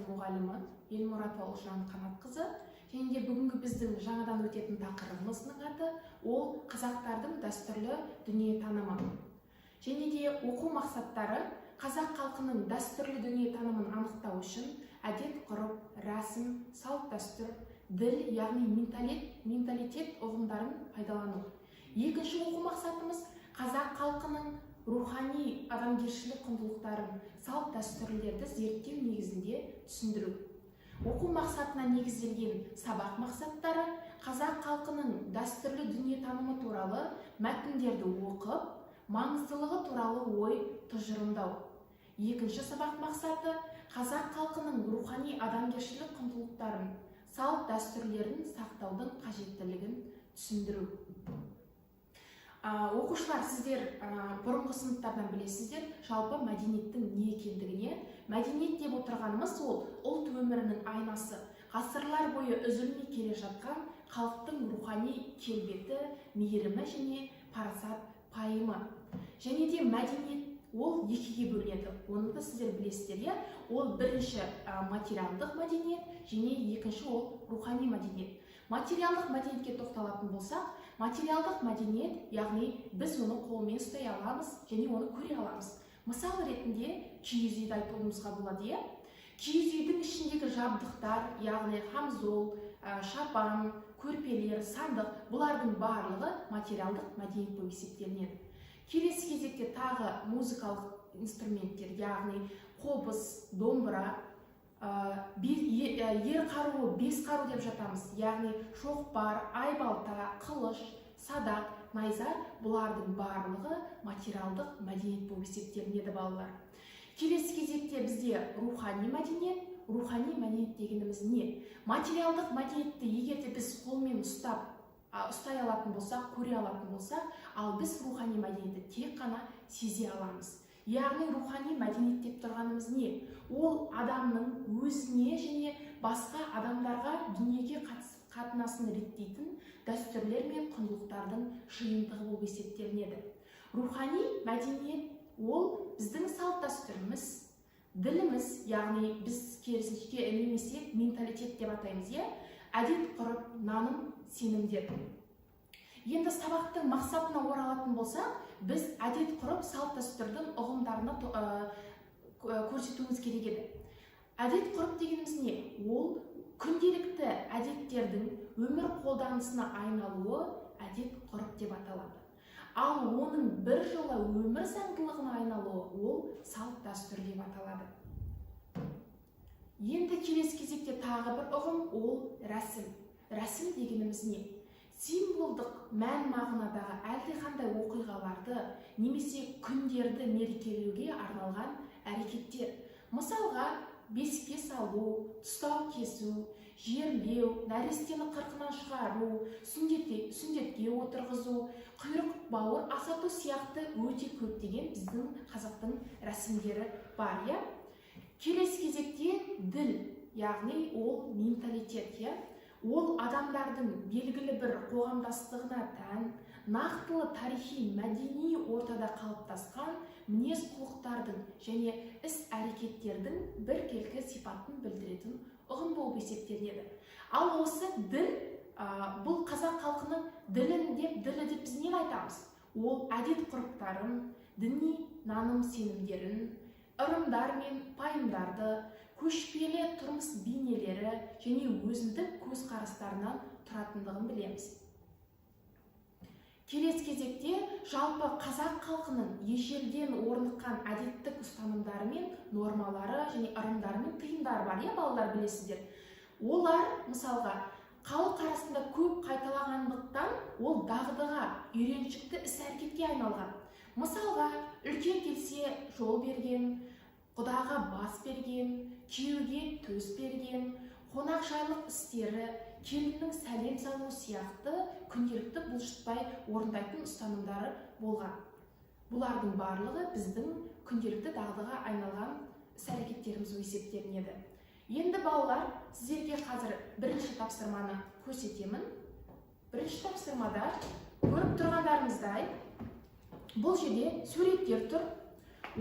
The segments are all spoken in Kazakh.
мұғалімі Елмұратова Ұлжан Қанатқызы. Және де бүгінгі біздің жаңадан өтетін тақырыбымыздың аты ол қазақтардың дәстүрлі дүниетанымы. Және де оқу мақсаттары қазақ халқының дәстүрлі дүниетанымын анықтау үшін әдет, ғұрып, рәсім, салт, дәстүр, діл, яғни менталитет ұғымдарын пайдалану. Екінші оқу мақсатымыз қазақ халқының рухани адамгершілік құндылықтарын, салт дәстүрлерді зерттеу негізінде түсіндіру. Оқу мақсатына негізделген сабақ мақсаттары қазақ халқының дәстүрлі дүниетанымы туралы мәтіндерді оқып, маңыздылығы туралы ой тұжырымдау. Екінші сабақ мақсаты қазақ халқының рухани адамгершілік құндылықтарын, салт дәстүрлерін сақтаудың қажеттілігін түсіндіру. Оқушылар, сіздер бұрынғы сыныптардан білесіздер, жалпы мәдениеттің не екендігіне. Мәдениет деп отырғанымыз ол ұлт өмірінің айнасы, ғасырлар бойы үзілмей келе жатқан халықтың рухани келбеті, мейірімі және парасат пайымы. Және де мәдениет ол екіге бөлінеді. Оны да сіздер білесіздер, ол бірінші материалдық мәдениет, және екінші ол рухани мәдениет. Материалдық мәдениетке тоқталатын болсақ, материалдық мәдениет, яғни біз оны қолмен ұстай аламыз және оны көре аламыз. Мысал ретінде киіз үйді айтуымызға болады. Киіз үйдің ішіндегі жабдықтар, яғни қамзол, шапан, көрпелер, сандық, бұлардың барлығы материалдық мәдениет болып есептелінеді. Келесі кезекте тағы музыкалық инструменттер, яғни қобыз, домбыра, ер қаруы, бес қару деп жатамыз, яғни шоқпар, айбалта, қылыш, садақ, найза, бұлардың барлығы материалдық мәдениет болып есептелінеді балалар. Келесі кезекте бізде рухани мәдениет. Рухани мәдениет дегеніміз не? Материалдық мәдениетті егерде біз қолмен ұстай алатын болсақ, көре алатын болсақ, ал біз рухани мәдениетті тек қана сезе аламыз. Яғни рухани мәдениет деп тұрғанымыз не? Ол адамның өзіне және басқа адамдарға дүниеге қатынасын реттейтін дәстүрлер мен құндылықтардың жиынтығы болып есептелінеді. Рухани мәдениет ол біздің салт дәстүріміз, діліміз, яғни біз керісінше немесе менталитет деп атаймыз, әдет, ғұрып, наным, сенімдер. Енді сабақтың мақсатына оралатын болса, біз әдет, ғұрып, салт дәстүрдің ұғымдарына көрсетуіміз керек еді. Әдет, ғұрып дегеніміз не? Ол күнделікті әдеттердің өмір қолданысына айналуы әдет, ғұрып деп аталады. Ал оның бір жола өмір заңдылығына айналуы ол салт дәстүр деп аталады. Енді келесі кезекте тағы бір ұғым ол рәсім. Рәсім дегеніміз не? Символдық мән мағынадағы әлдеқандай оқиғаларды немесе күндерді мерекелеуге арналған әрекеттер. Мысалға, бесікке салу, тұстау кесу, жерлеу, нәрестені қырқынан шығару, сүндетке отырғызу, құйрық бауыр асату сияқты өте көптеген біздің қазақтың рәсімдері бар. Келесі кезекте діл, яғни ол менталитет. Ол адамдардың белгілі бір қоғамдастығына тән, нақтылы тарихи мәдени ортада қалыптасқан мінез құлықтардың және іс әрекеттердің біркелкі сипатын білдіретін ұғым болып есептеледі. Ал осы діл, бұл қазақ халқының ділі деп біз не айтамыз? Ол әдет ғұрыптарын, діни наным сенімдерін, ырымдар мен пайымдарды, көшпелі тұрмыс бейнелері және өзіндік көзқарастарынан тұратындығын білеміз. Келесі кезекте жалпы қазақ халқының ежелден орныққан әдеттік ұстанымдары мен нормалары және ырымдары мен тыйымдары бар, балалар, білесіздер. Олар, мысалға, халық арасында көп қайталағандықтан ол дағдыға, үйреншікті іс-әрекетке айналған. Мысалға, үлкен келсе жол берген, құдаға бас берген, күйеуге төс берген, қонақжайлық істері, келіннің сәлем салу сияқты күнделікті бұлжытпай орындайтын ұстанымдары болған. Бұлардың барлығы біздің күнделікті дағдыға айналған іс-әрекеттеріміз есептелінеді. Енді балалар, сіздерге қазір бірінші тапсырманы көрсетемін. Бірінші тапсырмада көріп тұрғандарыңыздай бұл жерде суреттер тұр.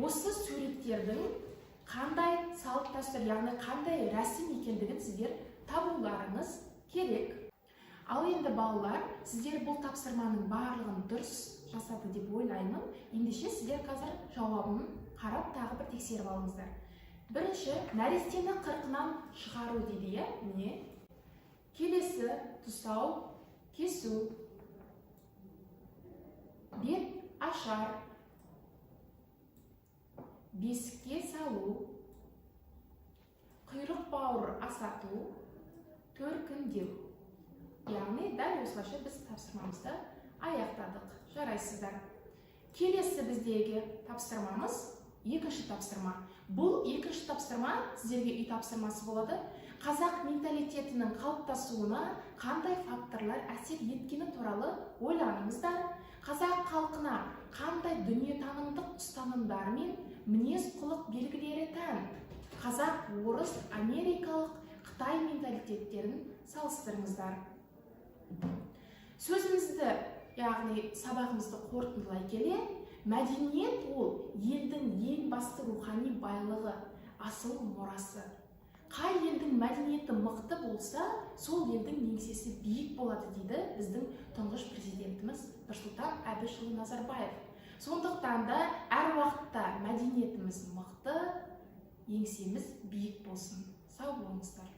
Осы суреттердің қандай салт дәстүр, яғни қандай рәсім екендігін сіздер табуларыңыз керек. Ал енді балалар, сіздер бұл тапсырманың барлығын дұрыс жасады деп ойлаймын. Ендеше сіздер қазір жауабын қарап тағы бір тексеріп алыңыздар. Бірінші, нәрестені қырқынан шығару дейді, міне. Келесі, тұсау, кесу, бет ашар, бесікке салу, құйрық бауыр асату, төркіндеу. Яғни дәл осылайша біз тапсырмамызды аяқтадық. Жарайсыздар. Келесі біздегі тапсырмамыз екінші тапсырма. Бұл екінші тапсырма сіздерге үй тапсырмасы болады. Қазақ менталитетінің қалыптасуына қандай факторлар әсер еткені туралы ойланыңыздар. Қазақ халқына қандай дүниетанымдық ұстанымдар мен мінез құлық белгілері тән. Қазақ, орыс, америкалық, Қытай менталитеттерін салыстырыңыздар. Сөзімізді, яғни сабағымызды қорытындылай келе, мәдениет ол елдің ең басты рухани байлығы, асыл мұрасы. Қай елдің мәдениеті мықты болса, сол елдің еңсесі биік болады дейді біздің тұңғыш президентіміз Нұрсұлтан Әбішұлы Назарбаев. Сондықтан да әр уақытта мәдениетіміз мықты, еңсеміз биік болсын. Сау болыңыздар.